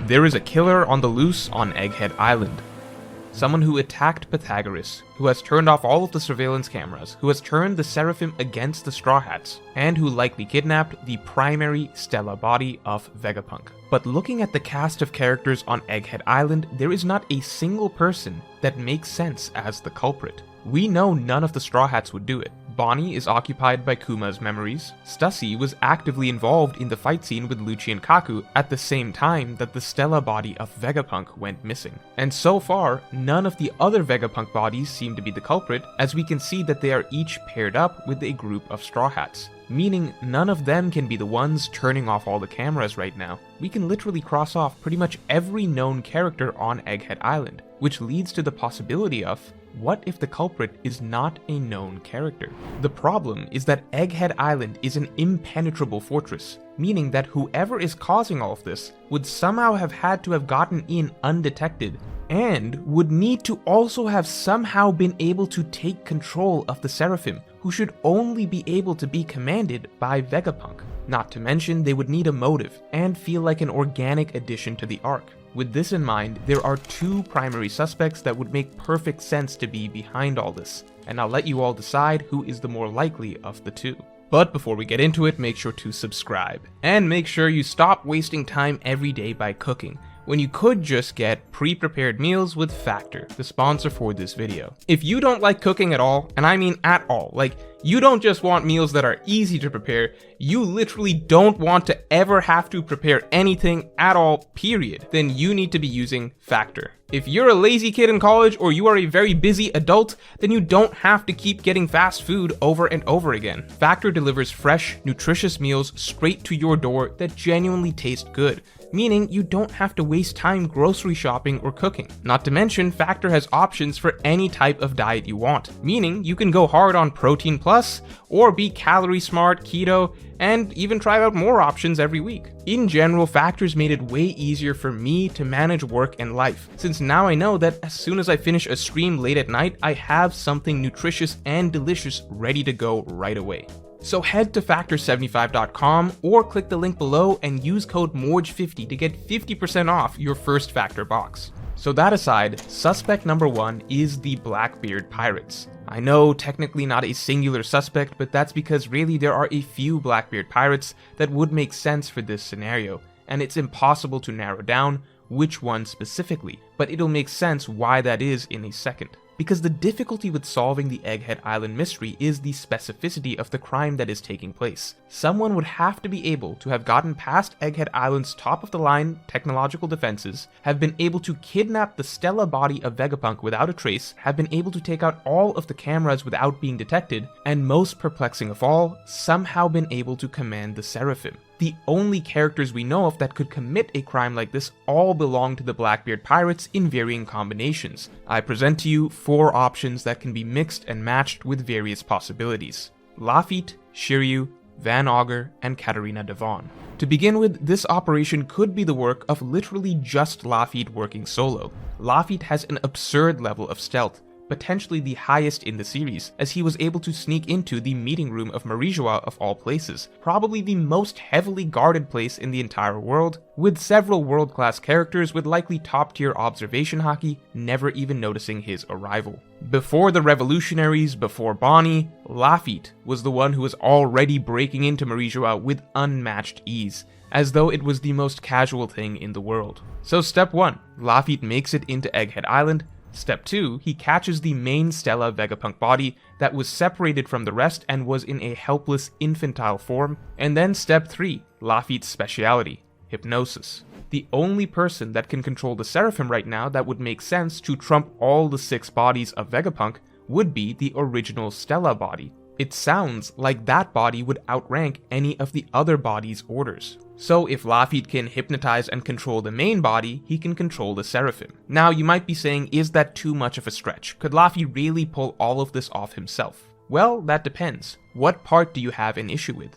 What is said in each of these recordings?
There is a killer on the loose on Egghead Island. Someone who attacked Pythagoras, who has turned off all of the surveillance cameras, who has turned the Seraphim against the Straw Hats, and who likely kidnapped the primary Stella body of Vegapunk. But looking at the cast of characters on Egghead Island, there is not a single person that makes sense as the culprit. We know none of the Straw Hats would do it. Bonnie is occupied by Kuma's memories. Stussy was actively involved in the fight scene with Lucci and Kaku at the same time that the Stella body of Vegapunk went missing. And so far, none of the other Vegapunk bodies seem to be the culprit, as we can see that they are each paired up with a group of Straw Hats. Meaning none of them can be the ones turning off all the cameras right now. We can literally cross off pretty much every known character on Egghead Island, which leads to the possibility of, what if the culprit is not a known character? The problem is that Egghead Island is an impenetrable fortress, meaning that whoever is causing all of this would somehow have had to have gotten in undetected, and would need to also have somehow been able to take control of the Seraphim, who should only be able to be commanded by Vegapunk. Not to mention, they would need a motive, and feel like an organic addition to the arc. With this in mind, there are two primary suspects that would make perfect sense to be behind all this, and I'll let you all decide who is the more likely of the two. But before we get into it, make sure to subscribe, and make sure you stop wasting time every day by cooking, when you could just get pre-prepared meals with Factor, the sponsor for this video. If you don't like cooking at all, and I mean at all, like you don't just want meals that are easy to prepare, you literally don't want to ever have to prepare anything at all, period, then you need to be using Factor. If you're a lazy kid in college or you are a very busy adult, then you don't have to keep getting fast food over and over again. Factor delivers fresh, nutritious meals straight to your door that genuinely taste good, meaning you don't have to waste time grocery shopping or cooking. Not to mention, Factor has options for any type of diet you want, meaning you can go hard on protein plus, or be calorie smart, keto, and even try out more options every week. In general, Factor's made it way easier for me to manage work and life, since now I know that as soon as I finish a stream late at night, I have something nutritious and delicious ready to go right away. So head to factor75.com or click the link below and use code MORGE50 to get 50% off your first Factor box. So that aside, suspect number one is the Blackbeard Pirates. I know technically not a singular suspect, but that's because really there are a few Blackbeard Pirates that would make sense for this scenario, and it's impossible to narrow down which one specifically, but it'll make sense why that is in a second. Because the difficulty with solving the Egghead Island mystery is the specificity of the crime that is taking place. Someone would have to be able to have gotten past Egghead Island's top-of-the-line technological defenses, have been able to kidnap the Stella body of Vegapunk without a trace, have been able to take out all of the cameras without being detected, and most perplexing of all, somehow been able to command the Seraphim. The only characters we know of that could commit a crime like this all belong to the Blackbeard Pirates in varying combinations. I present to you 4 options that can be mixed and matched with various possibilities: Lafitte, Shiryu, Van Augur, and Katarina Devon. To begin with, this operation could be the work of literally just Lafitte working solo. Lafitte has an absurd level of stealth, potentially the highest in the series, as he was able to sneak into the meeting room of Marijois of all places, probably the most heavily guarded place in the entire world, with several world-class characters with likely top-tier observation haki never even noticing his arrival. Before the revolutionaries, before Bonnie, Lafitte was the one who was already breaking into Marijois with unmatched ease, as though it was the most casual thing in the world. So step 1, Lafitte makes it into Egghead Island. Step 2, he catches the main Stella Vegapunk body that was separated from the rest and was in a helpless, infantile form. And then step 3, Lafitte's speciality, hypnosis. The only person that can control the Seraphim right now that would make sense to trump all the 6 bodies of Vegapunk would be the original Stella body. It sounds like that body would outrank any of the other bodies' orders. So if Lafitte can hypnotize and control the main body, he can control the Seraphim. Now you might be saying, is that too much of a stretch? Could Lafitte really pull all of this off himself? Well, that depends. What part do you have an issue with?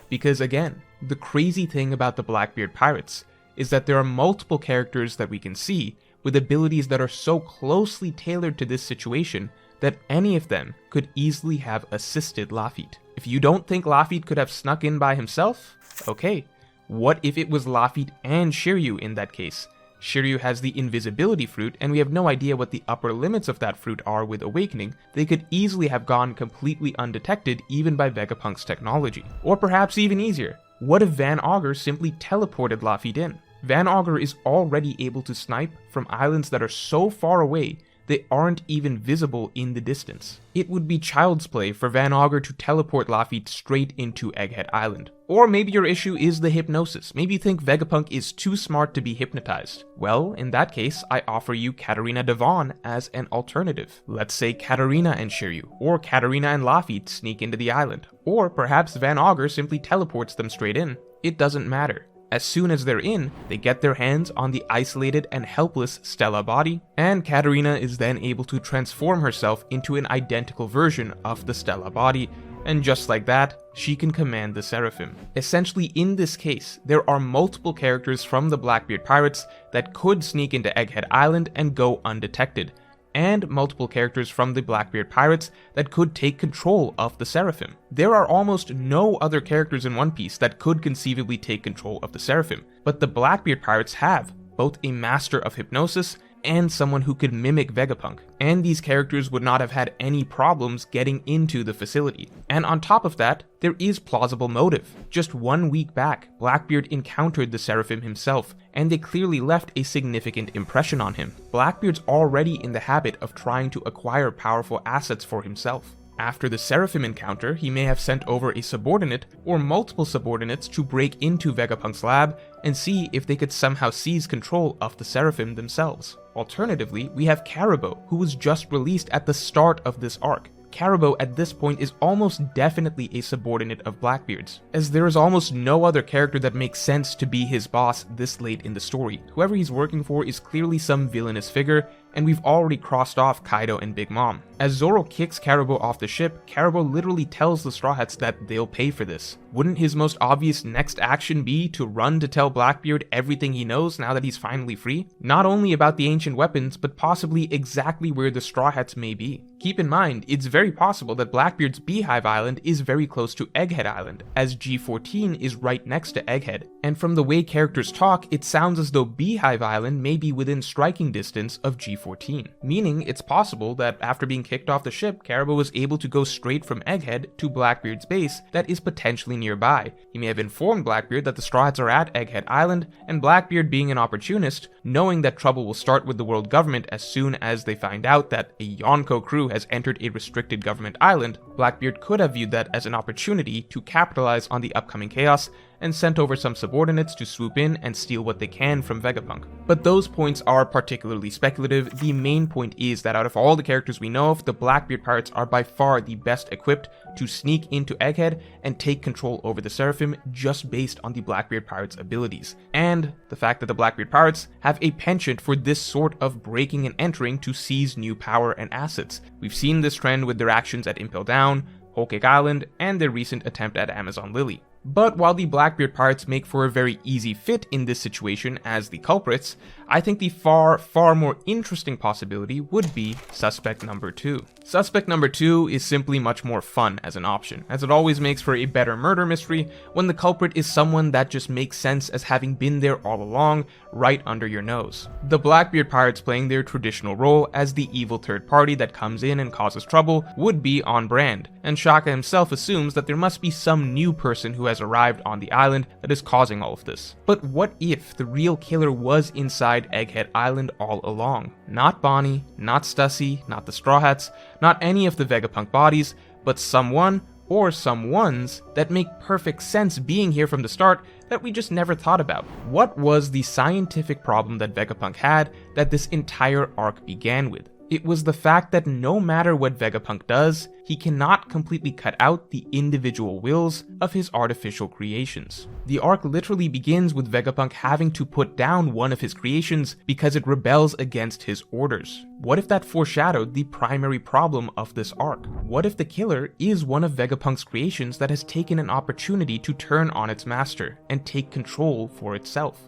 Because again, the crazy thing about the Blackbeard Pirates is that there are multiple characters that we can see with abilities that are so closely tailored to this situation that any of them could easily have assisted Lafitte. If you don't think Lafitte could have snuck in by himself, okay. What if it was Lafitte and Shiryu in that case? Shiryu has the invisibility fruit, and we have no idea what the upper limits of that fruit are with awakening. They could easily have gone completely undetected even by Vegapunk's technology. Or perhaps even easier, what if Van Augur simply teleported Lafitte in? Van Augur is already able to snipe from islands that are so far away they aren't even visible in the distance. It would be child's play for Van Augur to teleport Lafitte straight into Egghead Island. Or maybe your issue is the hypnosis. Maybe you think Vegapunk is too smart to be hypnotized. Well, in that case, I offer you Katarina Devon as an alternative. Let's say Katarina and Shiryu, or Katarina and Lafitte sneak into the island. Or perhaps Van Augur simply teleports them straight in. It doesn't matter. As soon as they're in, they get their hands on the isolated and helpless Stella body, and Katarina is then able to transform herself into an identical version of the Stella body, and just like that, she can command the Seraphim. Essentially, in this case, there are multiple characters from the Blackbeard Pirates that could sneak into Egghead Island and go undetected, and multiple characters from the Blackbeard Pirates that could take control of the Seraphim. There are almost no other characters in One Piece that could conceivably take control of the Seraphim, but the Blackbeard Pirates have both a master of hypnosis and someone who could mimic Vegapunk, and these characters would not have had any problems getting into the facility. And on top of that, there is plausible motive. Just 1 week back, Blackbeard encountered the Seraphim himself, and they clearly left a significant impression on him. Blackbeard's already in the habit of trying to acquire powerful assets for himself. After the Seraphim encounter, he may have sent over a subordinate or multiple subordinates to break into Vegapunk's lab and see if they could somehow seize control of the Seraphim themselves. Alternatively, we have Caribou, who was just released at the start of this arc. Caribou at this point is almost definitely a subordinate of Blackbeard's, as there is almost no other character that makes sense to be his boss this late in the story. Whoever he's working for is clearly some villainous figure, and we've already crossed off Kaido and Big Mom. As Zoro kicks Caribou off the ship, Caribou literally tells the Straw Hats that they'll pay for this. Wouldn't his most obvious next action be to run to tell Blackbeard everything he knows now that he's finally free? Not only about the ancient weapons, but possibly exactly where the Straw Hats may be. Keep in mind, it's very possible that Blackbeard's Beehive Island is very close to Egghead Island, as G14 is right next to Egghead. And from the way characters talk, it sounds as though Beehive Island may be within striking distance of G14, meaning it's possible that after being kicked off the ship, Caribou was able to go straight from Egghead to Blackbeard's base that is potentially nearby. He may have informed Blackbeard that the Straw Hats are at Egghead Island, and Blackbeard, being an opportunist, knowing that trouble will start with the world government as soon as they find out that a Yonko crew has entered a restricted government island, Blackbeard could have viewed that as an opportunity to capitalize on the upcoming chaos and sent over some subordinates to swoop in and steal what they can from Vegapunk. But those points are particularly speculative. The main point is that out of all the characters we know of, the Blackbeard Pirates are by far the best equipped to sneak into Egghead and take control over the Seraphim just based on the Blackbeard Pirates' abilities, and the fact that the Blackbeard Pirates have a penchant for this sort of breaking and entering to seize new power and assets. We've seen this trend with their actions at Impel Down, Whole Cake Island, and their recent attempt at Amazon Lily. But while the Blackbeard Pirates make for a very easy fit in this situation as the culprits, I think the far more interesting possibility would be Suspect Number 2. Suspect Number 2 is simply much more fun as an option, as it always makes for a better murder mystery when the culprit is someone that just makes sense as having been there all along, right under your nose. The Blackbeard Pirates playing their traditional role as the evil third party that comes in and causes trouble would be on brand, and Shaka himself assumes that there must be some new person who has arrived on the island that is causing all of this. But what if the real killer was inside Egghead Island all along? Not Bonnie, not Stussy, not the Straw Hats, not any of the Vegapunk bodies, but someone or someones that make perfect sense being here from the start that we just never thought about. What was the scientific problem that Vegapunk had that this entire arc began with? It was the fact that no matter what Vegapunk does, he cannot completely cut out the individual wills of his artificial creations. The arc literally begins with Vegapunk having to put down one of his creations because it rebels against his orders. What if that foreshadowed the primary problem of this arc? What if the killer is one of Vegapunk's creations that has taken an opportunity to turn on its master and take control for itself?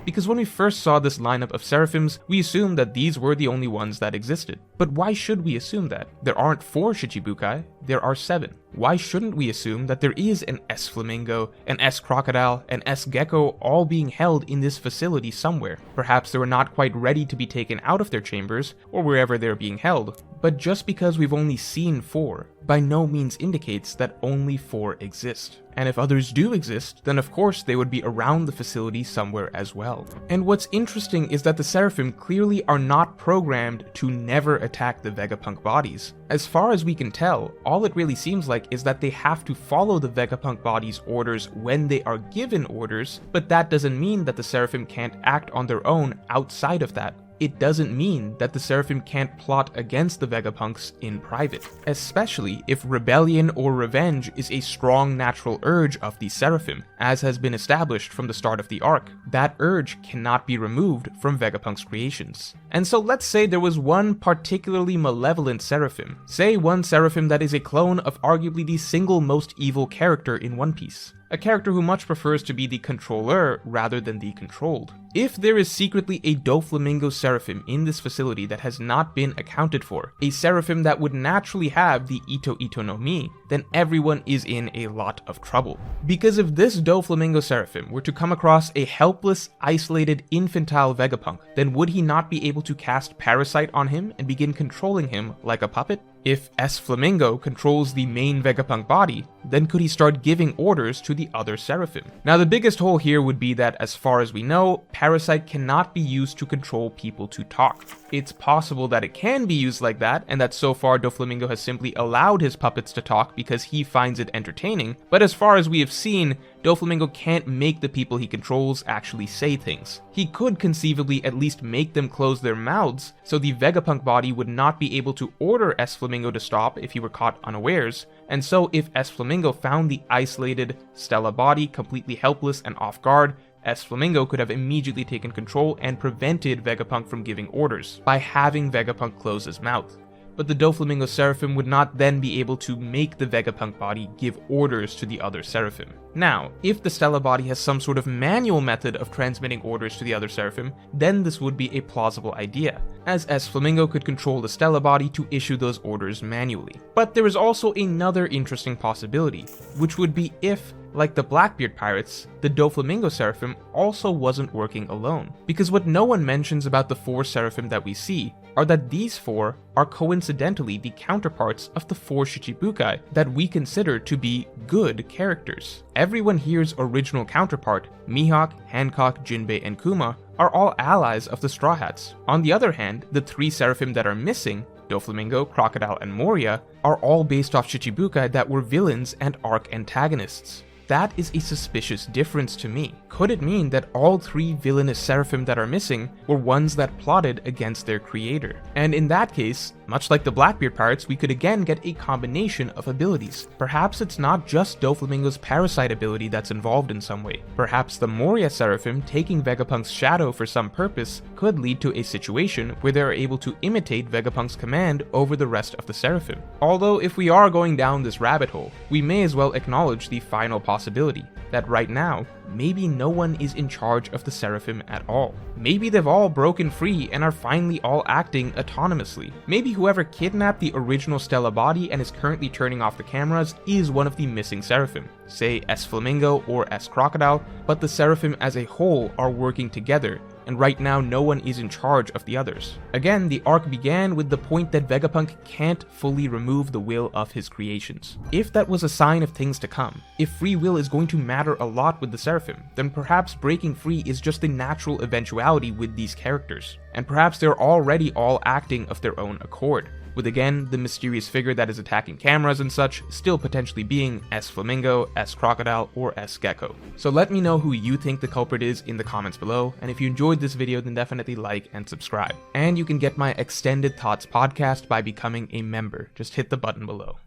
Because when we first saw this lineup of Seraphims, we assumed that these were the only ones that existed. But why should we assume that? There aren't 4 Shichibukai. there are 7. Why shouldn't we assume that there is an S Flamingo, an S Crocodile, an S Gecko all being held in this facility somewhere? Perhaps they were not quite ready to be taken out of their chambers, or wherever they're being held. But just because we've only seen 4, by no means indicates that only 4 exist. And if others do exist, then of course they would be around the facility somewhere as well. And what's interesting is that the Seraphim clearly are not programmed to never attack the Vegapunk bodies. As far as we can tell, all it really seems like is that they have to follow the Vegapunk bodies' orders when they are given orders, but that doesn't mean that the Seraphim can't act on their own outside of that. It doesn't mean that the Seraphim can't plot against the Vegapunks in private, especially if rebellion or revenge is a strong natural urge of the Seraphim, as has been established from the start of the arc. That urge cannot be removed from Vegapunk's creations. And so let's say there was one particularly malevolent Seraphim, say one Seraphim that is a clone of arguably the single most evil character in One Piece. A character who much prefers to be the controller rather than the controlled. If there is secretly a Doflamingo Seraphim in this facility that has not been accounted for, a Seraphim that would naturally have the Ito Ito no Mi, then everyone is in a lot of trouble. Because if this Doflamingo Seraphim were to come across a helpless, isolated, infantile Vegapunk, then would he not be able to cast Parasite on him and begin controlling him like a puppet? If S Flamingo controls the main Vegapunk body, then could he start giving orders to the other Seraphim? Now the biggest hole here would be that, as far as we know, Parasite cannot be used to control people to talk. It's possible that it can be used like that, and that so far Doflamingo has simply allowed his puppets to talk because he finds it entertaining, but as far as we have seen, Doflamingo can't make the people he controls actually say things. He could conceivably at least make them close their mouths, so the Vegapunk body would not be able to order S Flamingo to stop if he were caught unawares, and so if S Flamingo found the isolated Stella body completely helpless and off guard, S Flamingo could have immediately taken control and prevented Vegapunk from giving orders, by having Vegapunk close his mouth. But the Doflamingo Seraphim would not then be able to make the Vegapunk body give orders to the other Seraphim. Now, if the Stella body has some sort of manual method of transmitting orders to the other Seraphim, then this would be a plausible idea, as S Flamingo could control the Stella body to issue those orders manually. But there is also another interesting possibility, which would be if, like the Blackbeard pirates, the Doflamingo Seraphim also wasn't working alone. Because what no one mentions about the 4 Seraphim that we see are that these 4 are coincidentally the counterparts of the 4 Shichibukai that we consider to be good characters. Everyone here's original counterpart, Mihawk, Hancock, Jinbei, and Kuma, are all allies of the Straw Hats. On the other hand, the 3 Seraphim that are missing, Doflamingo, Crocodile, and Moria, are all based off Shichibukai that were villains and arc antagonists. That is a suspicious difference to me. Could it mean that all 3 villainous Seraphim that are missing were ones that plotted against their creator? And in that case, much like the Blackbeard pirates, we could again get a combination of abilities. Perhaps it's not just Doflamingo's Parasite ability that's involved in some way. Perhaps the Moria Seraphim taking Vegapunk's shadow for some purpose could lead to a situation where they are able to imitate Vegapunk's command over the rest of the Seraphim. Although if we are going down this rabbit hole, we may as well acknowledge the final possibility, that right now, maybe no one is in charge of the Seraphim at all. Maybe they've all broken free and are finally all acting autonomously. Maybe whoever kidnapped the original Stella body and is currently turning off the cameras is one of the missing Seraphim, say S Flamingo or S Crocodile, but the Seraphim as a whole are working together, and right now no one is in charge of the others. Again, the arc began with the point that Vegapunk can't fully remove the will of his creations. If that was a sign of things to come, if free will is going to matter a lot with the Seraphim, then perhaps breaking free is just a natural eventuality with these characters, and perhaps they're already all acting of their own accord, with again the mysterious figure that is attacking cameras and such still potentially being S Flamingo, S Crocodile, or S Gecko. So let me know who you think the culprit is in the comments below, and if you enjoyed this video then definitely like and subscribe. And you can get my Extended Thoughts podcast by becoming a member. Just hit the button below.